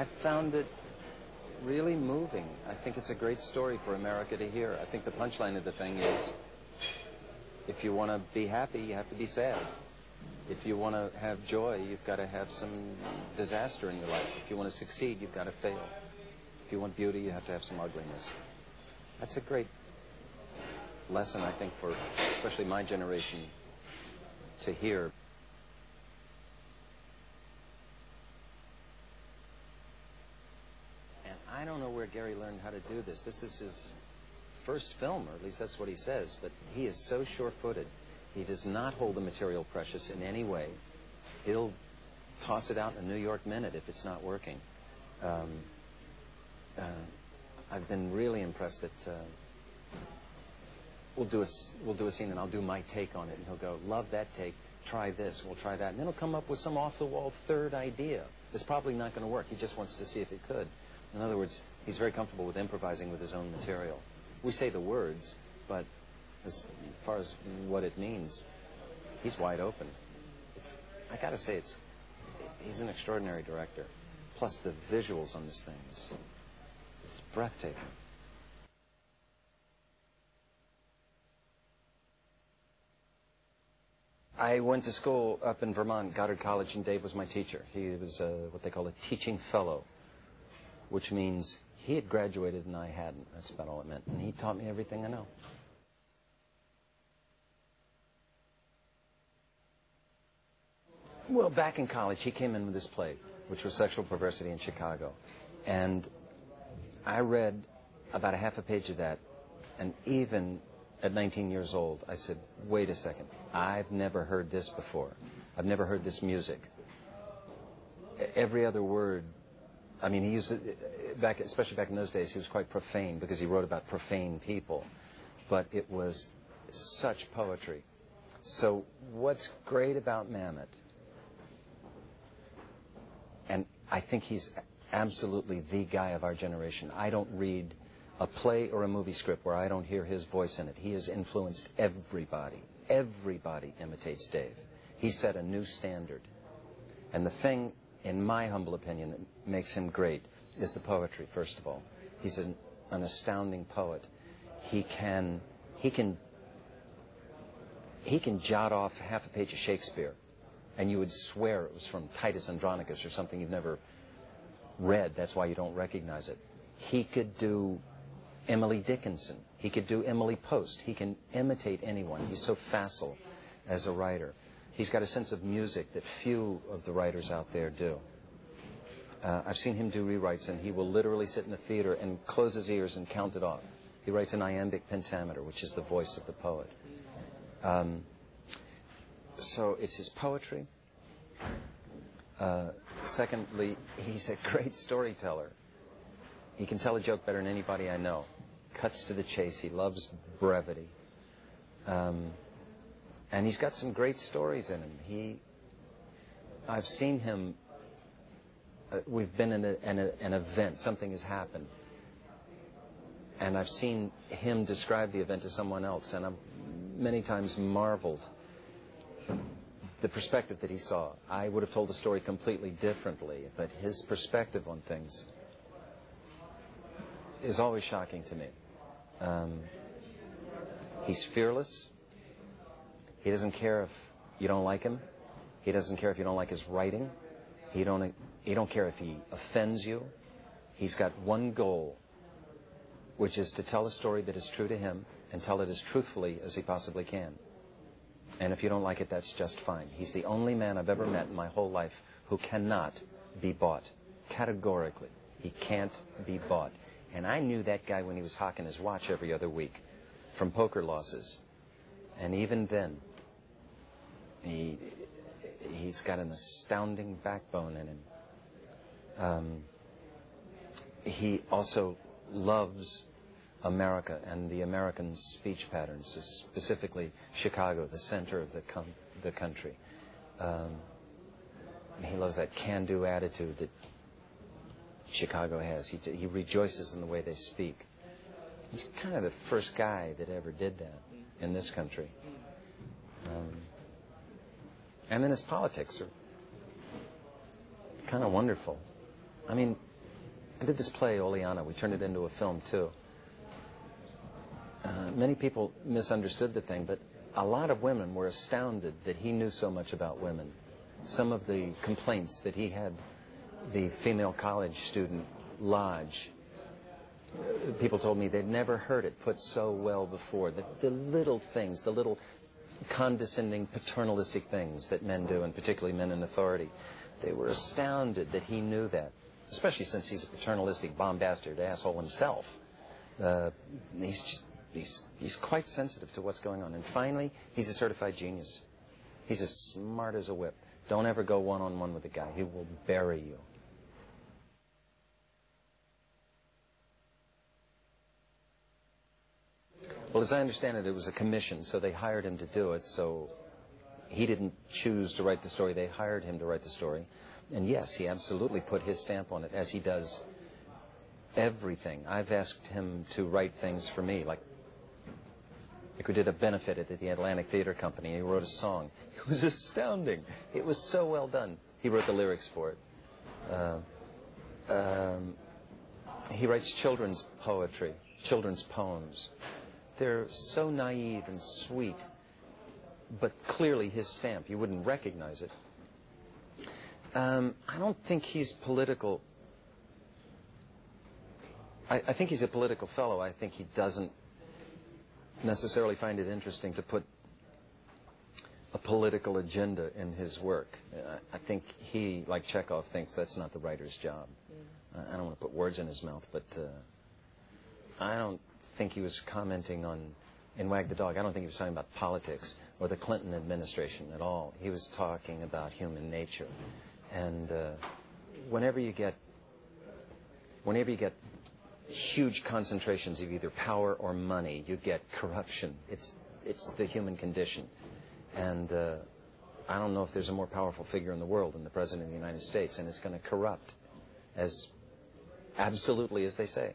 I found it really moving. I think it's a great story for America to hear. I think the punchline of the thing is, if you want to be happy, you have to be sad. If you want to have joy, you've got to have some disaster in your life. If you want to succeed, you've got to fail. If you want beauty, you have to have some ugliness. That's a great lesson, I think, for especially my generation to hear. And I don't know where Gary learned how to do this. This is his first film, or at least that's what he says, but he is so sure-footed. He does not hold the material precious in any way. He'll toss it out in a New York minute if it's not working. I've been really impressed that we'll do a scene and I'll do my take on it, and he'll go, love that take, try this, we'll try that, and then he'll come up with some off-the-wall third idea. It's probably not going to work. He just wants to see if it could. In other words, he's very comfortable with improvising with his own material. We say the words, but as far as what it means, he's wide open. I gotta say, he's an extraordinary director. Plus the visuals on this thing is breathtaking. I went to school up in Vermont, Goddard College, and Dave was my teacher. He was what they call a teaching fellow, which means he had graduated and I hadn't. That's about all it meant. And he taught me everything I know. Well, back in college, he came in with this play, which was Sexual Perversity in Chicago. And I read about a half a page of that, and even at 19 years old, I said, wait a second, I've never heard this before. I've never heard this music. Every other word, I mean, he used it, especially back in those days, he was quite profane because he wrote about profane people. But it was such poetry. So what's great about Mamet, and I think he's absolutely the guy of our generation. I don't read a play or a movie script where I don't hear his voice in it. He has influenced everybody. Everybody imitates Dave. He set a new standard. And the thing, in my humble opinion, that makes him great is the poetry, first of all. He's an astounding poet. He can jot off half a page of Shakespeare, and you would swear it was from Titus Andronicus or something you've never read. That's why you don't recognize it. He could do Emily Dickinson. He could do Emily Post. He can imitate anyone. He's so facile as a writer. He's got a sense of music that few of the writers out there do. I've seen him do rewrites, and he will literally sit in the theater and close his ears and count it off. He writes an iambic pentameter, which is the voice of the poet. So it's his poetry. Secondly, he's a great storyteller. He can tell a joke better than anybody I know. Cuts to the chase. He loves brevity. And he's got some great stories in him. I've seen him, we've been in an event, something has happened, and I've seen him describe the event to someone else, and I've many times marveled the perspective that he saw. I would have told the story completely differently, but his perspective on things is always shocking to me. He's fearless. He doesn't care if you don't like him. He doesn't care if you don't like his writing. He don't care if he offends you. He's got one goal, which is to tell a story that is true to him and tell it as truthfully as he possibly can. And if you don't like it, that's just fine. He's the only man I've ever met in my whole life who cannot be bought. Categorically. He can't be bought. And I knew that guy when he was hawking his watch every other week from poker losses. And even then, he's got an astounding backbone in him. He also loves America and the American speech patterns, specifically Chicago, the center of the country. He loves that can-do attitude that Chicago has. He rejoices in the way they speak. He's kind of the first guy that ever did that in this country. And then his politics are kind of wonderful. I mean, I did this play, Oleana. We turned it into a film, too. Many people misunderstood the thing, but a lot of women were astounded that he knew so much about women. Some of the complaints that he had the female college student lodge, people told me they'd never heard it put so well before. The little things, the little condescending, paternalistic things that men do, and particularly men in authority, they were astounded that he knew that, especially since he's a paternalistic, bombastic asshole himself. He's quite sensitive to what's going on. And finally, he's a certified genius. He's as smart as a whip. Don't ever go one-on-one with a guy. He will bury you. Well, as I understand it, it was a commission, so they hired him to do it. So he didn't choose to write the story. They hired him to write the story. And yes, he absolutely put his stamp on it, as he does everything. I've asked him to write things for me, like we did a benefit at the Atlantic Theater Company. He wrote a song. It was astounding. It was so well done. He wrote the lyrics for it. He writes children's poetry, children's poems. They're so naive and sweet, but clearly his stamp. You wouldn't recognize it. I don't think he's political. I think he's a political fellow. I think he doesn't necessarily find it interesting to put a political agenda in his work. I think he, like Chekhov, thinks that's not the writer's job. I don't want to put words in his mouth, but I don't think he was commenting on, in Wag the Dog, I don't think he was talking about politics or the Clinton administration at all. He was talking about human nature. And whenever you get huge concentrations of either power or money, you get corruption. It's the human condition. And I don't know if there's a more powerful figure in the world than the President of the United States, and it's going to corrupt as absolutely as they say.